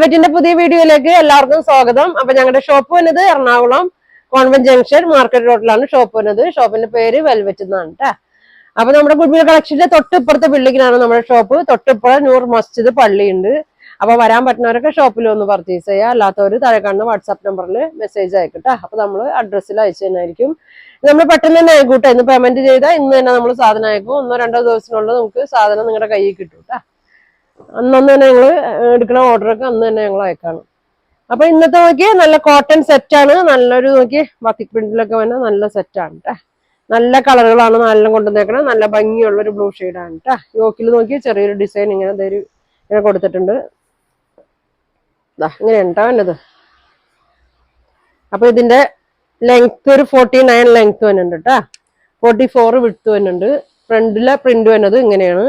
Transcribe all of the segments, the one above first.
വെൽവെറ്റിന്റെ പുതിയ വീഡിയോയിലേക്ക് എല്ലാവർക്കും സ്വാഗതം. അപ്പൊ ഞങ്ങളുടെ ഷോപ്പ് വന്നത് എറണാകുളം കോൺവെന്റ് ജംഗ്ഷൻ മാർക്കറ്റ് റോഡിലാണ് ഷോപ്പ് വന്നത്. ഷോപ്പിന്റെ പേര് വെൽവെറ്റ് എന്നാണ് കേട്ടോ. അപ്പൊ നമ്മുടെ ഗുഡ്വിൽ കളക്ഷന്റെ തൊട്ടിപ്പുറത്തെ ബിൽഡിങ്ങിലാണ് നമ്മുടെ ഷോപ്പ്. തൊട്ടിപ്പുറം നൂർ മസ്ജിദ് പള്ളിയുണ്ട്. അപ്പൊ വരാൻ പറ്റുന്നവരൊക്കെ ഷോപ്പിൽ ഒന്ന് പർച്ചേസ് ചെയ്യുക. അല്ലാത്തവർ താഴെ കാണുന്ന വാട്സാപ്പ് നമ്പറിൽ മെസ്സേജ് അയക്കട്ടെ. അപ്പൊ നമ്മൾ അഡ്രസ്സിൽ അയച്ചു തന്നെയായിരിക്കും. നമ്മൾ പെട്ടെന്ന് തന്നെ ആയിക്കോട്ടെ. ഇന്ന് പേയ്മെന്റ് ചെയ്താൽ ഇന്ന് തന്നെ നമ്മൾ സാധനം അയക്കും. 1-2 ദിവസത്തിനുള്ളിൽ നമുക്ക് സാധനം നിങ്ങളുടെ കയ്യിൽ കിട്ടും കേട്ടോ. അന്ന് തന്നെ ഞങ്ങൾ എടുക്കുന്ന ഓർഡറൊക്കെ അന്ന് തന്നെ ഞങ്ങൾ അയക്കാണ്. അപ്പൊ ഇന്നത്തെ നോക്കിയാൽ നല്ല കോട്ടൺ സെറ്റാണ്. നല്ലൊരു നോക്കി ബത്തിക് പ്രിന്റിലൊക്കെ വന്ന നല്ല സെറ്റാണ് കേട്ടോ. നല്ല കളറുകളാണ് നല്ല കൊണ്ടുവന്നേക്കണം. നല്ല ഭംഗിയുള്ള ഒരു ബ്ലൂ ഷെയ്ഡാണ് കേട്ടോ. യോക്കിൽ നോക്കി ചെറിയൊരു ഡിസൈൻ ഇങ്ങനെ കൊടുത്തിട്ടുണ്ട്. ഇങ്ങനെയാണ് കേട്ടോ എന്നത്. അപ്പൊ ഇതിന്റെ ലെങ്ത് ഒരു 49 ലെങ്ത് വരുന്നുണ്ട് കേട്ടോ. 44 വിഡ്ത്ത് വരുന്നുണ്ട്. ഫ്രണ്ടിലെ പ്രിന്റ് വരുന്നത് ഇങ്ങനെയാണ്.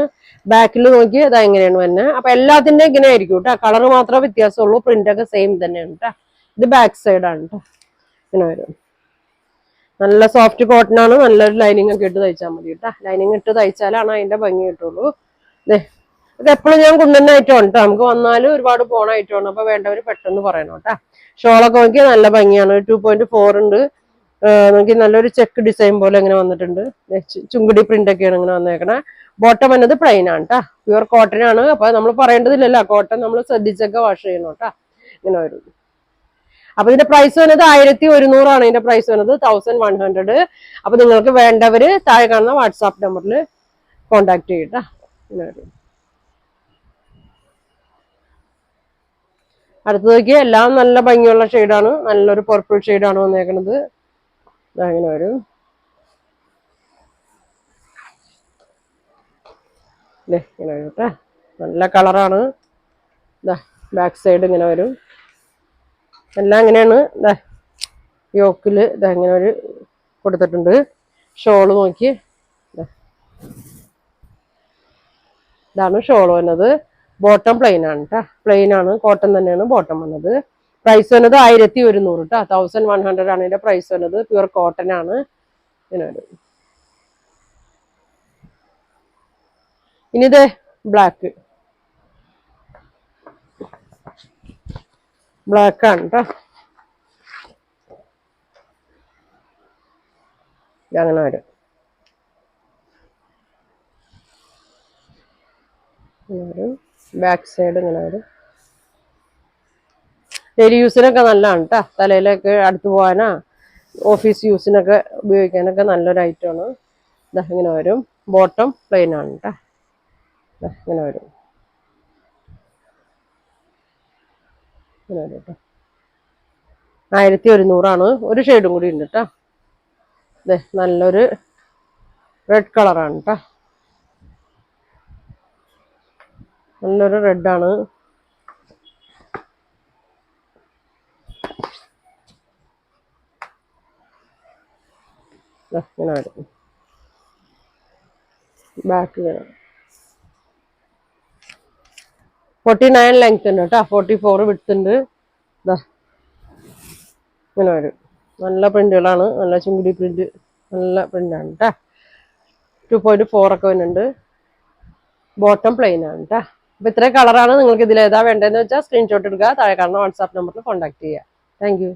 ബാക്കിൽ നോക്കി അതാ എങ്ങനെയാണ് വരുന്നത്. അപ്പൊ എല്ലാത്തിന്റെയും ഇങ്ങനെ ആയിരിക്കും കേട്ടോ. കളർ മാത്രമേ വ്യത്യാസമുള്ളൂ. പ്രിന്റ് ഒക്കെ സെയിം തന്നെയാണ് കേട്ടോ. ഇത് ബാക്ക് സൈഡാണ് കേട്ടോ. ഇങ്ങനെ വരും. നല്ല സോഫ്റ്റ് കോട്ടൺ ആണ്. നല്ലൊരു ലൈനിങ് ഒക്കെ ഇട്ട് തയ്ച്ചാൽ മതി കേട്ടോ. ലൈനിങ് ഇട്ട് തയ്ച്ചാലാണ് അതിന്റെ ഭംഗി കിട്ടുള്ളൂ. ഇത് എപ്പോഴും ഞാൻ കൊണ്ടുവന്ന ഐറ്റമാണ് കേട്ടോ. നമുക്ക് വന്നാലും ഒരുപാട് പോണ ഐറ്റമാണ്. അപ്പൊ വേണ്ടവർ പെട്ടെന്ന് പറയണം കേട്ടോ. ഷോളൊക്കെ നോക്കി നല്ല ഭംഗിയാണ്. 2.4 ഉണ്ട്. നോക്കി നല്ലൊരു ചെക്ക് ഡിസൈൻ പോലെ ഇങ്ങനെ വന്നിട്ടുണ്ട്. ചുങ്കിടി പ്രിന്റ് ഒക്കെയാണ് ഇങ്ങനെ വന്നേക്കണേ. ബോട്ടം വന്നത് പ്ലെയിൻ ആണ് കേട്ടോ. പ്യുവർ കോട്ടൺ ആണ്. അപ്പൊ നമ്മൾ പറയേണ്ടതില്ലല്ലോ. കോട്ടൺ നമ്മൾ ശ്രദ്ധിച്ചൊക്കെ വാഷ് ചെയ്യണം കേട്ടോ. ഇങ്ങനെ വരും. അപ്പൊ ഇതിന്റെ പ്രൈസ് വന്നത് 1100 ആണ്. ഇതിന്റെ പ്രൈസ് വന്നത് 1100. അപ്പൊ നിങ്ങൾക്ക് വേണ്ടവര് താഴെ കാണുന്ന വാട്സാപ്പ് നമ്പറിൽ കോണ്ടാക്ട് ചെയ്യട്ടാ. ഇങ്ങനെ വരും. അടുത്ത് നോക്കിയാൽ എല്ലാം നല്ല ഭംഗിയുള്ള ഷെയ്ഡാണ്. നല്ലൊരു പർപ്പിൾ ഷെയ്ഡാണ് വന്നേക്കണത്. അങ്ങനെ വരും. ഇങ്ങനെ വരും കേട്ടോ. നല്ല കളറാണ്. ബാക്ക് സൈഡ് ഇങ്ങനെ വരും. എല്ലാം ഇങ്ങനെയാണ്. യോക്കില് ഇങ്ങനെ ഒരു കൊടുത്തിട്ടുണ്ട്. ഷോള് നോക്കി ഇതാണ് ഷോള് വന്നത്. ബോട്ടം പ്ലെയിൻ ആണ് കേട്ടോ. പ്ലെയിൻ ആണ്. കോട്ടൺ തന്നെയാണ് ബോട്ടം വന്നത്. പ്രൈസ് വന്നത് 1100 കേട്ടോ. 1100 ആണ് ഇതിന്റെ പ്രൈസ് വന്നത്. പ്യുവർ കോട്ടൺ ആണ്. ഇങ്ങനെ വരും. ഇനി ഇത് ബ്ലാക്ക് ആണ് കേട്ടോ. അങ്ങനെ വരും. ബാക്ക് സൈഡ് ഇങ്ങനെ വരും. ഡെയിലി യൂസിനൊക്കെ നല്ലതാണ് കേട്ടോ. തലയിലൊക്കെ അടുത്ത് പോകാനാ ഓഫീസ് യൂസിനൊക്കെ ഉപയോഗിക്കാനൊക്കെ നല്ലൊരു ഐറ്റമാണ്. ഇങ്ങനെ വരും. ബോട്ടം പ്ലെയിൻ ആണ് കേട്ടോ. ഇങ്ങനെ വരും. ഇങ്ങനെ വരും കേട്ടോ. 1100 ആണ്. ഒരു ഷെയ്ഡും കൂടി ഉണ്ട് കേട്ടോ. നല്ലൊരു റെഡ് കളറാണ് കേട്ടോ. നല്ലൊരു റെഡാണ്. ഇങ്ങനെ വരും. ബാക്ക് വേണം. 49 ലെങ്ത് ഉണ്ട് കേട്ടോ. 44 വിഡ്ത്ത് ഉണ്ട്. ഇങ്ങനെ വരും. നല്ല പ്രിന്റുകളാണ്. നല്ല ചുങ്കിടി പ്രിന്റ്. നല്ല പ്രിന്റാണ് കേട്ടോ. 2.4 ഒക്കെ വരുന്നുണ്ട്. ബോട്ടം പ്ലെയിൻ ആണ് കേട്ടോ. അപ്പൊ ഇത്രയും കളറാണ്. നിങ്ങൾക്ക് ഇതിൽ ഏതാ വേണ്ടതെന്ന് വെച്ചാൽ സ്ക്രീൻഷോട്ട് എടുക്കുക. താഴെ കാണുന്ന വാട്സാപ്പ് നമ്പറിൽ കോൺടാക്ട് ചെയ്യുക. Thank you.